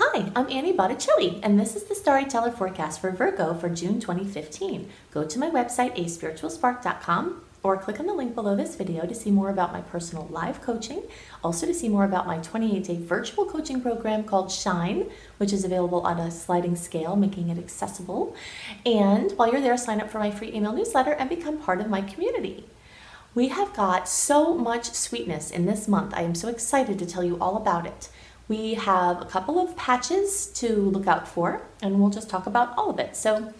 Hi, I'm Annie Botticelli, and this is the Storyteller Forecast for Virgo for June 2015. Go to my website, aspiritualspark.com, or click on the link below this video to see more about my personal live coaching, also to see more about my 28-day virtual coaching program called Shine, which is available on a sliding scale, making it accessible. And while you're there, sign up for my free email newsletter and become part of my community. We have got so much sweetness in this month. I am so excited to tell you all about it. We have a couple of patches to look out for, and we'll just talk about all of it. So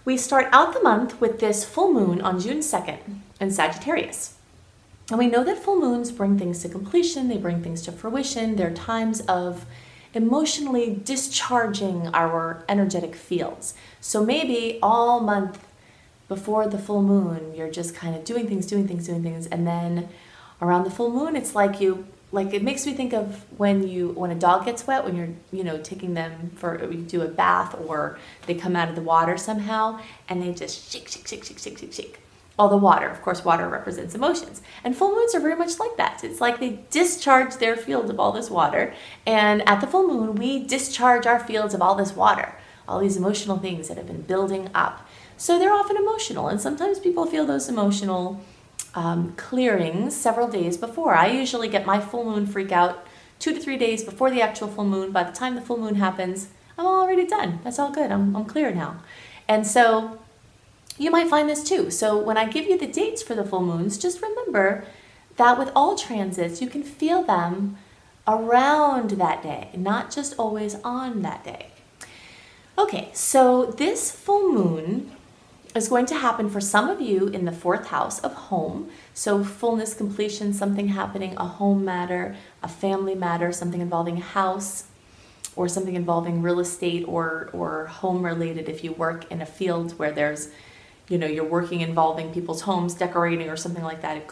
we start out the month with this full moon on June 2nd in Sagittarius. And we know that full moons bring things to completion, they bring things to fruition. They're times of emotionally discharging our energetic fields. So maybe all month before the full moon, you're just kind of doing things, and then around the full moon, it's like it makes me think of when a dog gets wet, when you're taking them you do a bath, or they come out of the water somehow and they just shake all the water. Of course, water represents emotions, and full moons are very much like that. It's like they discharge their field of all this water, and at the full moon we discharge our fields of all this water, all these emotional things that have been building up. So they're often emotional, and sometimes people feel those emotional clearings several days before. I usually get my full moon freak out 2 to 3 days before the actual full moon. By the time the full moon happens, I'm already done. That's all good. I'm clear now. And so you might find this too. So when I give you the dates for the full moons, just remember that with all transits, you can feel them around that day, not just always on that day. Okay, so this full moon is going to happen for some of you in the 4th house of home. So fullness, completion, something happening, a home matter, a family matter, something involving a house, or something involving real estate or home related. If you work in a field where there's, you're working involving people's homes, decorating or something like that, it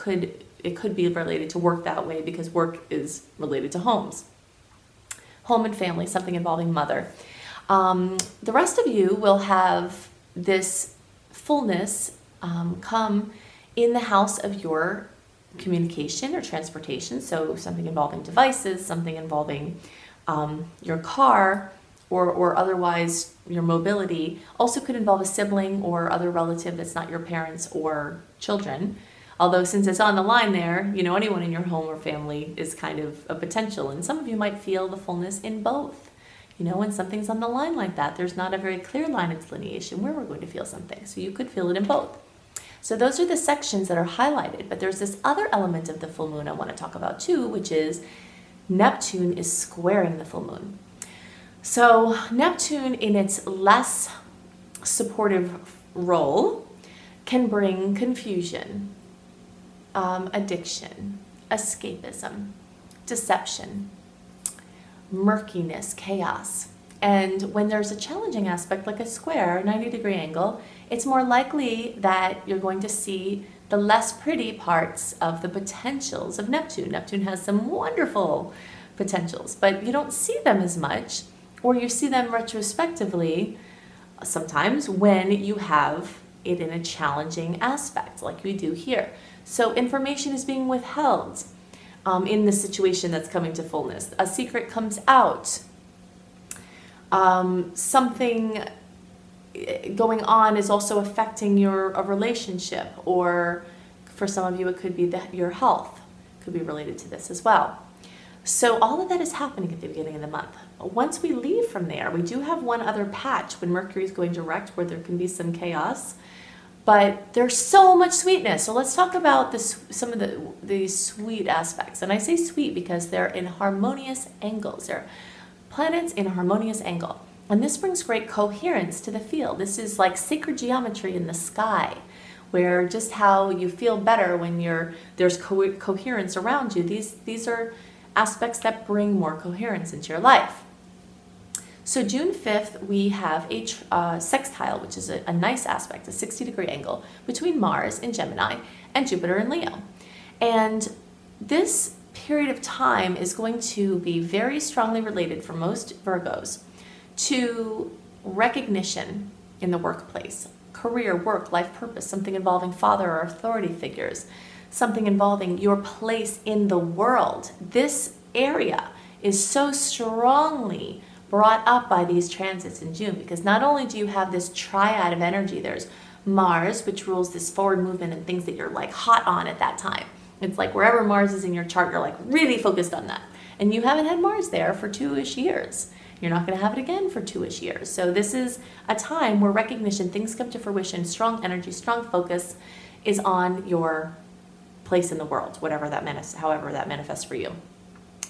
could be related to work that way, because work is related to homes. Home and family, something involving mother. The rest of you will have this fullness come in the house of your communication or transportation. So something involving devices, something involving your car, or otherwise your mobility. Also could involve a sibling or other relative that's not your parents or children. Although since it's on the line there, anyone in your home or family is kind of a potential. And some of you might feel the fullness in both. When something's on the line like that, there's not a very clear line of delineation where we're going to feel something. So you could feel it in both. So those are the sections that are highlighted. But there's this other element of the full moon I want to talk about too, which is Neptune is squaring the full moon. So Neptune, in its less supportive role, can bring confusion, addiction, escapism, deception, murkiness, chaos. And when there's a challenging aspect like a square, 90-degree angle, it's more likely that you're going to see the less pretty parts of the potentials of Neptune. Neptune has some wonderful potentials, but you don't see them as much, or you see them retrospectively sometimes when you have it in a challenging aspect like we do here. So information is being withheld in the situation that's coming to fullness. A secret comes out. Something going on is also affecting a relationship, or for some of you it could be your health could be related to this as well. So all of that is happening at the beginning of the month. Once we leave from there, we do have one other patch when Mercury is going direct where there can be some chaos. But there's so much sweetness. So let's talk about some of the sweet aspects. And I say sweet because they're in harmonious angles. They're planets in a harmonious angle. And this brings great coherence to the field. This is like sacred geometry in the sky, where just how you feel better when there's coherence around you. These are aspects that bring more coherence into your life. So June 5th, we have a sextile, which is a nice aspect, a 60-degree angle between Mars in Gemini and Jupiter in Leo. And this period of time is going to be very strongly related for most Virgos to recognition in the workplace, career, work, life purpose, something involving father or authority figures, something involving your place in the world. This area is so strongly brought up by these transits in June, because not only do you have this triad of energy, there's Mars, which rules this forward movement and things that you're like hot on at that time. It's like wherever Mars is in your chart, you're like really focused on that. And you haven't had Mars there for 2-ish years. You're not going to have it again for 2-ish years. So this is a time where recognition, things come to fruition, strong energy, strong focus is on your place in the world, however that manifests for you.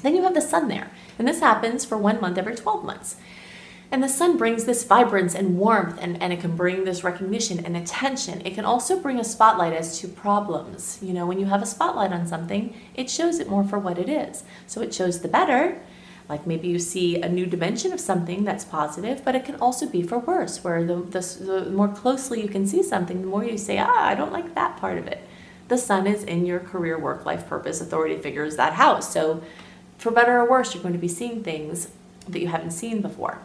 Then you have the sun there, and this happens for 1 month every 12 months. And the sun brings this vibrance and warmth, and it can bring this recognition and attention. It can also bring a spotlight as to problems. You know, when you have a spotlight on something, it shows it more for what it is. So it shows the better, like maybe you see a new dimension of something that's positive, but it can also be for worse, where the more closely you can see something, the more you say, I don't like that part of it. The sun is in your career, work, life, purpose, authority figures, that house. So for better or worse, you're going to be seeing things that you haven't seen before.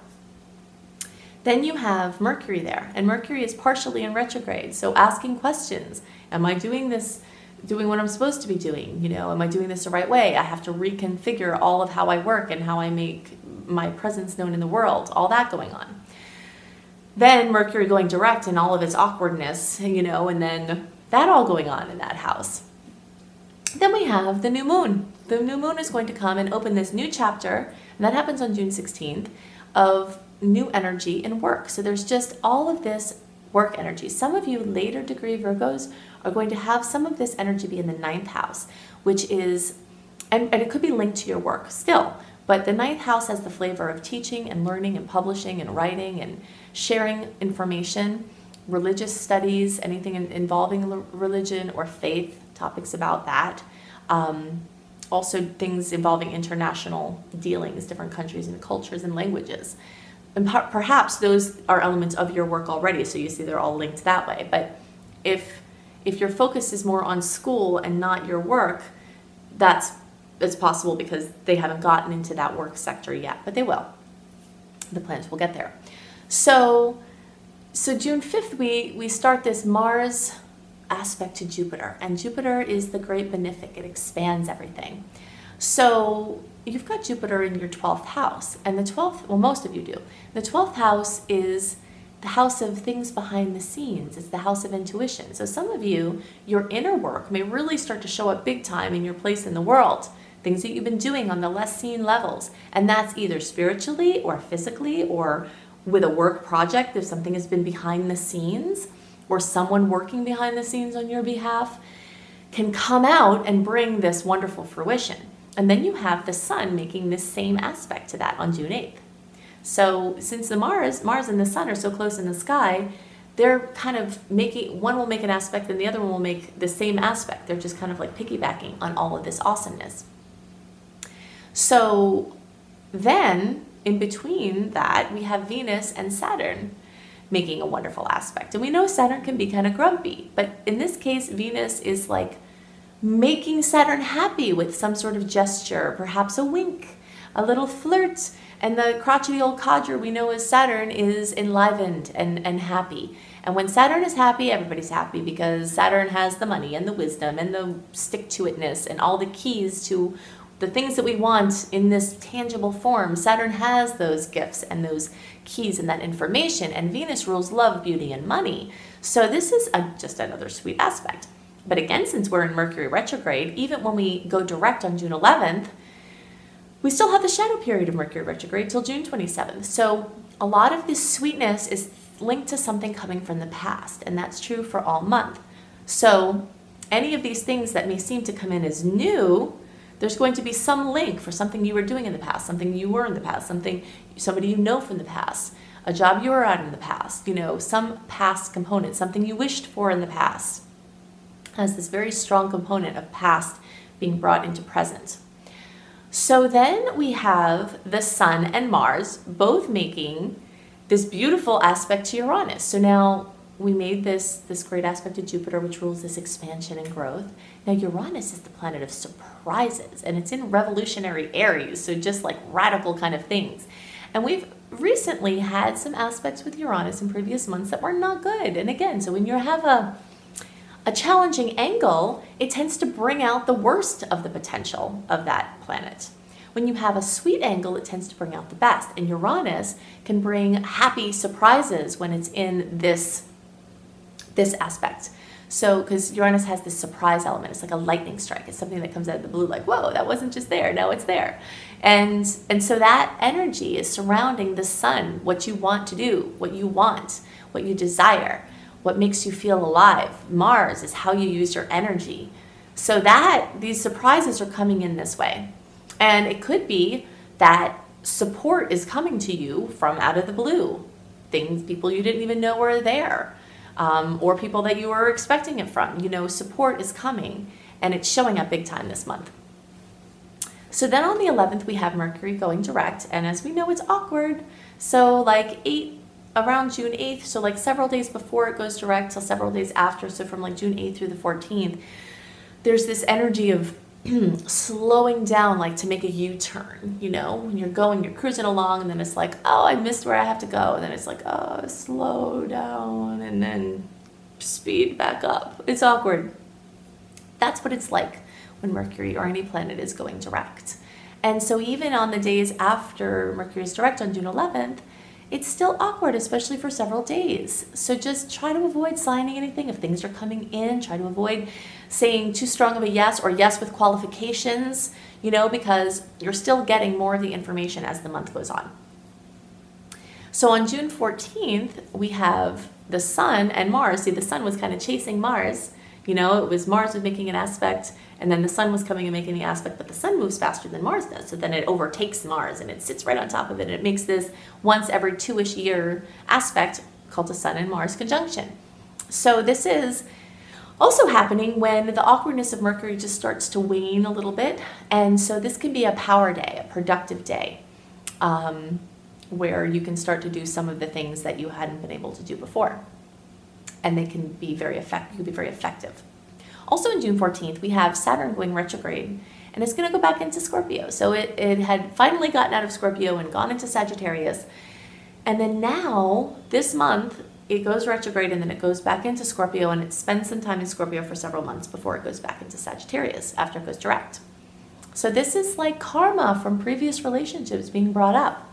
Then you have Mercury there, and Mercury is partially in retrograde. So asking questions, am I doing this, doing what I'm supposed to be doing? You know, am I doing this the right way? I have to reconfigure all of how I work and how I make my presence known in the world, all that going on. Then Mercury going direct in all of its awkwardness, you know, and then that all going on in that house. Then we have the new moon. The new moon is going to come and open this new chapter, and that happens on June 16th, of new energy in work. So there's just all of this work energy. Some of you later degree Virgos are going to have some of this energy be in the 9th house, which is, and it could be linked to your work still, but the 9th house has the flavor of teaching and learning and publishing and writing and sharing information, religious studies, anything involving religion or faith, topics about that. Also things involving international dealings, different countries and cultures and languages. And perhaps those are elements of your work already, so you see they're all linked that way. But if your focus is more on school and not your work, it's possible because they haven't gotten into that work sector yet, but they will. The planets will get there. So June 5th, we start this Mars aspect to Jupiter, and Jupiter is the great benefic. It expands everything. So you've got Jupiter in your 12th house, and the 12th, well, most of you do. The 12th house is the house of things behind the scenes. It's the house of intuition. So some of you, your inner work may really start to show up big time in your place in the world, things that you've been doing on the less seen levels. And that's either spiritually or physically or with a work project, if something has been behind the scenes or someone working behind the scenes on your behalf can come out and bring this wonderful fruition. And then you have the sun making this same aspect to that on June 8th. So since the Mars and the sun are so close in the sky, they're kind of making, one will make an aspect and the other one will make the same aspect. They're just kind of like piggybacking on all of this awesomeness. So then in between that, we have Venus and Saturn making a wonderful aspect. And we know Saturn can be kind of grumpy, but in this case, Venus is like making Saturn happy with some sort of gesture, perhaps a wink, a little flirt. And the crotchety old codger we know as Saturn is enlivened and happy. And when Saturn is happy, everybody's happy because Saturn has the money and the wisdom and the stick-to-itness and all the keys to the things that we want in this tangible form. Saturn has those gifts and those keys and that information, and Venus rules love, beauty, and money. So this is just another sweet aspect. But again, since we're in Mercury retrograde, even when we go direct on June 11th, we still have the shadow period of Mercury retrograde till June 27th. So a lot of this sweetness is linked to something coming from the past, and that's true for all month. So any of these things that may seem to come in as new, there's going to be some link for something you were doing in the past, something you were in the past, somebody you know from the past, a job you were at in the past, some past component, something you wished for in the past, has this very strong component of past being brought into present. So then we have the Sun and Mars both making this beautiful aspect to Uranus. So now we made this great aspect to Jupiter, which rules this expansion and growth. Now Uranus is the planet of surprises, and it's in revolutionary Aries, so just like radical kind of things. And we've recently had some aspects with Uranus in previous months that were not good. And again, so when you have a challenging angle, it tends to bring out the worst of the potential of that planet. when you have a sweet angle, it tends to bring out the best. And Uranus can bring happy surprises when it's in this aspect. So, because Uranus has this surprise element, it's like a lightning strike. It's something that comes out of the blue, like, whoa, that wasn't just there, now it's there. And so that energy is surrounding the sun, what you want to do, what you want, what you desire, what makes you feel alive. Mars is how you use your energy. So that these surprises are coming in this way. And it could be that support is coming to you from out of the blue. People you didn't even know were there. Or people that you were expecting it from. You know, support is coming, and it's showing up big time this month. So then on the 11th, we have Mercury going direct, and as we know, it's awkward. So like around June 8th, so like several days before it goes direct till several days after, so from like June 8th through the 14th, there's this energy of slowing down, like to make a U-turn, you know, when you're cruising along, and then it's like, oh, I missed where I have to go, and then it's like, oh, slow down, and then speed back up. It's awkward. That's what it's like when Mercury or any planet is going direct. And so even on the days after Mercury is direct on June 11th, it's still awkward, especially for several days. So just try to avoid signing anything. If things are coming in, try to avoid saying too strong of a yes or yes with qualifications, you know, because you're still getting more of the information as the month goes on. So on June 14th, we have the sun and Mars. See, the sun was kind of chasing Mars. You know, it was Mars was making an aspect, and then the sun was coming and making the aspect, but the sun moves faster than Mars does. So then it overtakes Mars and it sits right on top of it. And it makes this once every 2-ish year aspect called a sun and Mars conjunction. So this is also happening when the awkwardness of Mercury just starts to wane a little bit. And so this can be a power day, a productive day, where you can start to do some of the things that you hadn't been able to do before. And they can be very effective. Also on June 14th, we have Saturn going retrograde, and it's going to go back into Scorpio. So it had finally gotten out of Scorpio and gone into Sagittarius. And then now, this month, it goes retrograde, and then it goes back into Scorpio, and it spends some time in Scorpio for several months before it goes back into Sagittarius after it goes direct. So this is like karma from previous relationships being brought up.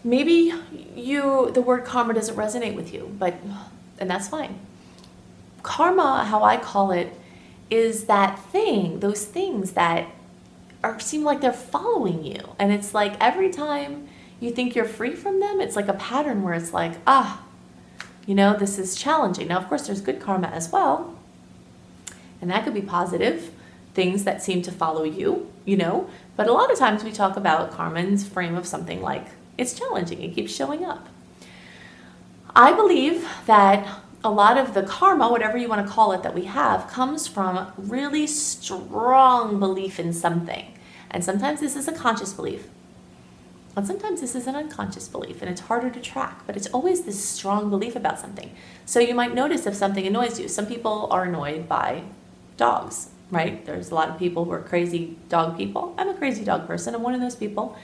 Maybe the word karma doesn't resonate with you, and that's fine. Karma, how I call it, is that thing, those things that seem like they're following you. And it's like every time you think you're free from them, it's like a pattern where it's like, you know, this is challenging. Now, of course, there's good karma as well. And that could be positive, things that seem to follow you, you know. But a lot of times we talk about karma in frame of something like it's challenging, it keeps showing up. I believe that a lot of the karma, whatever you want to call it, that we have comes from really strong belief in something. And sometimes this is a conscious belief. And sometimes this is an unconscious belief, and it's harder to track, but it's always this strong belief about something. So you might notice if something annoys you. Some people are annoyed by dogs, right? There's a lot of people who are crazy dog people. I'm a crazy dog person. I'm one of those people.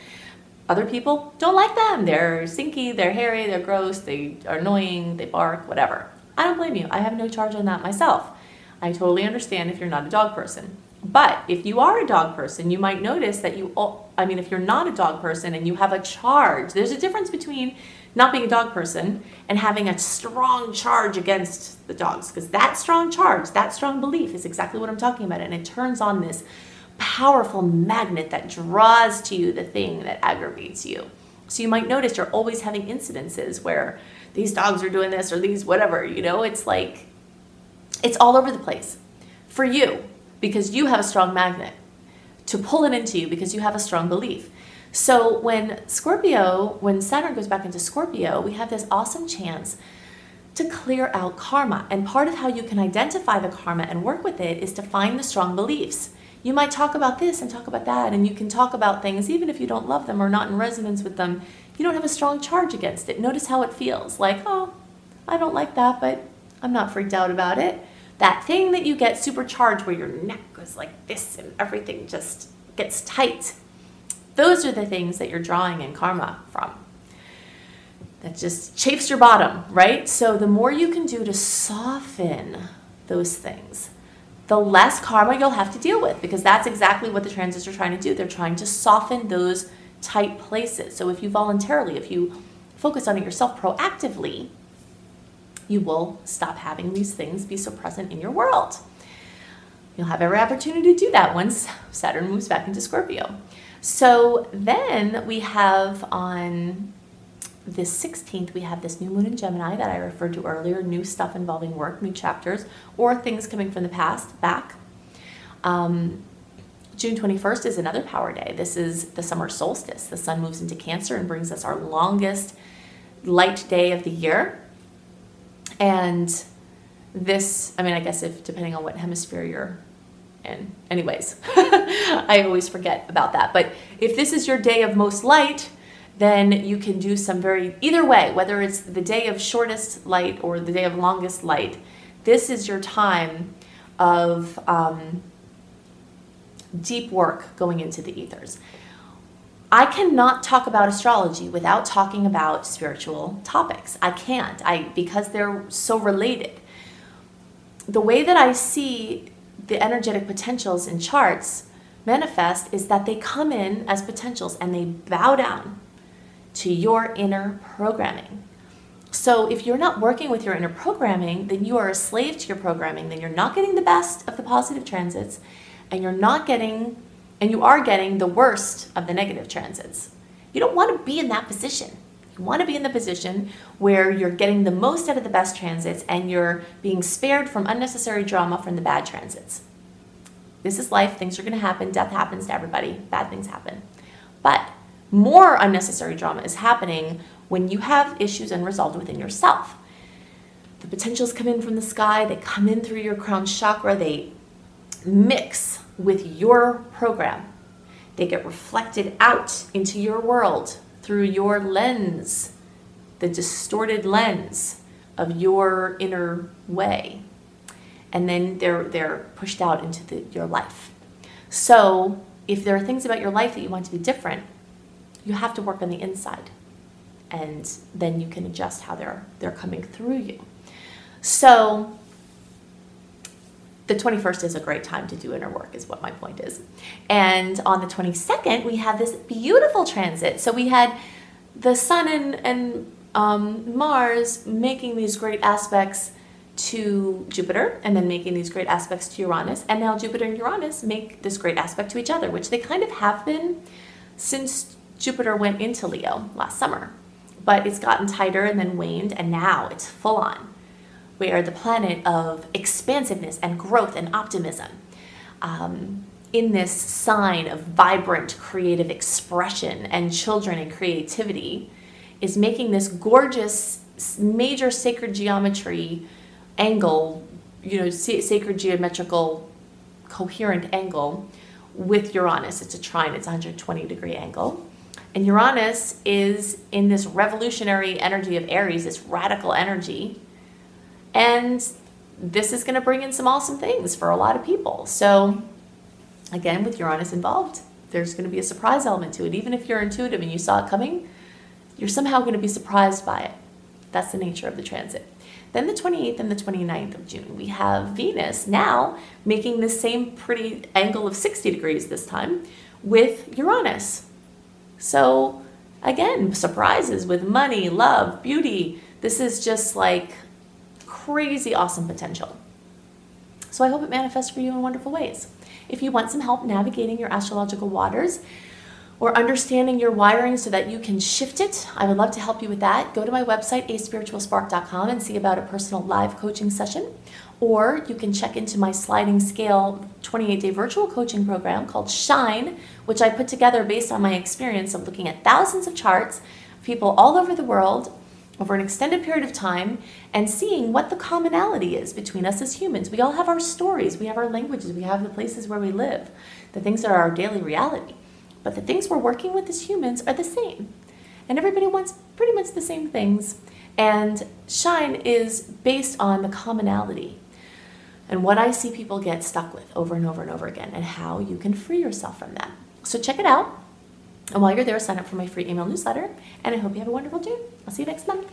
Other people don't like them. They're stinky, they're hairy, they're gross, they are annoying, they bark, whatever. I don't blame you. I have no charge on that myself. I totally understand if you're not a dog person. But if you are a dog person, you might notice that if you're not a dog person and you have a charge, there's a difference between not being a dog person and having a strong charge against the dogs, because that strong charge, that strong belief is exactly what I'm talking about. And it turns on this powerful magnet that draws to you the thing that aggravates you. So you might notice you're always having incidences where these dogs are doing this or these whatever, you know, it's like, it's all over the place for you because you have a strong magnet to pull it into you because you have a strong belief. So when Saturn goes back into Scorpio, we have this awesome chance to clear out karma. And part of how you can identify the karma and work with it is to find the strong beliefs. You might talk about this and talk about that, and you can talk about things even if you don't love them or not in resonance with them. You don't have a strong charge against it. Notice how it feels. Like, oh, I don't like that, but I'm not freaked out about it. That thing that you get supercharged where your neck goes like this and everything just gets tight. Those are the things that you're drawing in karma from. That just chafes your bottom, right? So the more you can do to soften those things, the less karma you'll have to deal with, because that's exactly what the transits are trying to do. They're trying to soften those tight places. So if you voluntarily, if you focus on it yourself proactively, you will stop having these things be so present in your world. You'll have every opportunity to do that once Saturn moves back into Scorpio. So then we have on the 16th, we have this new moon in Gemini that I referred to earlier, new stuff involving work, new chapters, or things coming from the past back. June 21st is another power day. This is the summer solstice. The sun moves into Cancer and brings us our longest light day of the year. And this, I mean, I guess if depending on what hemisphere you're in, anyways, I always forget about that. But if this is your day of most light, then you can do some either way, whether it's the day of shortest light or the day of longest light, this is your time of deep work going into the ethers. I cannot talk about astrology without talking about spiritual topics. I can't, because they're so related. The way that I see the energetic potentials in charts manifest is that they come in as potentials and they bow down to your inner programming. So if you're not working with your inner programming, then you are a slave to your programming, then you're not getting the best of the positive transits, and you are getting the worst of the negative transits. You don't want to be in that position. You want to be in the position where you're getting the most out of the best transits and you're being spared from unnecessary drama from the bad transits. This is life. Things are going to happen. Death happens to everybody. Bad things happen. But more unnecessary drama is happening when you have issues unresolved within yourself. The potentials come in from the sky. They come in through your crown chakra. They mix with your program. They get reflected out into your world through your lens, the distorted lens of your inner way. And then they're pushed out into your life. So if there are things about your life that you want to be different, you have to work on the inside. And then you can adjust how they're coming through you. So the 21st is a great time to do inner work, is what my point is. And on the 22nd, we have this beautiful transit. So we had the sun and Mars making these great aspects to Jupiter, and then making these great aspects to Uranus. And now Jupiter and Uranus make this great aspect to each other, which they kind of have been since Jupiter went into Leo last summer. But it's gotten tighter and then waned, and now it's full on. We are the planet of expansiveness and growth and optimism. In this sign of vibrant creative expression, and children and creativity is making this gorgeous major sacred geometry angle, sacred geometrical coherent angle with Uranus. It's a trine, it's a 120-degree angle. And Uranus is in this revolutionary energy of Aries, this radical energy. And this is going to bring in some awesome things for a lot of people. So again, with Uranus involved, there's going to be a surprise element to it. Even if you're intuitive and you saw it coming, you're somehow going to be surprised by it. That's the nature of the transit. Then the 28th and the 29th of June, we have Venus now making the same pretty angle of 60 degrees this time with Uranus. So again, surprises with money, love, beauty. This is just like crazy awesome potential. So I hope it manifests for you in wonderful ways. If you want some help navigating your astrological waters or understanding your wiring so that you can shift it, I would love to help you with that. Go to my website, aspiritualspark.com, and see about a personal live coaching session. Or you can check into my sliding scale 28-day virtual coaching program called Shine, which I put together based on my experience of looking at thousands of charts of people all over the world over an extended period of time and seeing what the commonality is between us as humans. We all have our stories, we have our languages, we have the places where we live, the things that are our daily reality. But the things we're working with as humans are the same. And everybody wants pretty much the same things. And Shine is based on the commonality and what I see people get stuck with over and over and over again, and how you can free yourself from that. So check it out. And while you're there, sign up for my free email newsletter. And I hope you have a wonderful June. I'll see you next month.